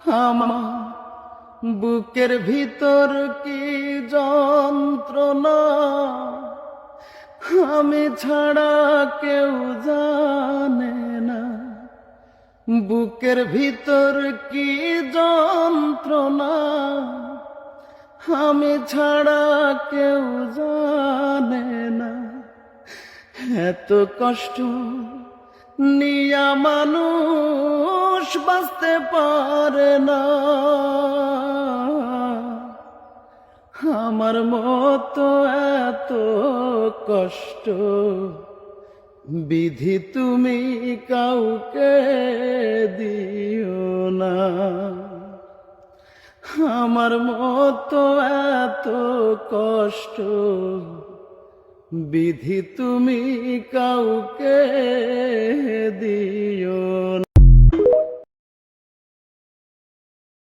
আমার বুকের ভিতর কি যন্ত্রণা, আমি ছাড়া কেউ জানে না। বুকের ভিতর কি যন্ত্রণা, আমি ছাড়া কেউ জানে না। এত কষ্ট নিয়া মানুষ বাঁচতে পারে না। আমার মতো এত কষ্ট বিধি তুমি কাউকে দিও না। আমার মতো এত কষ্ট বিধি তুমি কাউকে দিও না।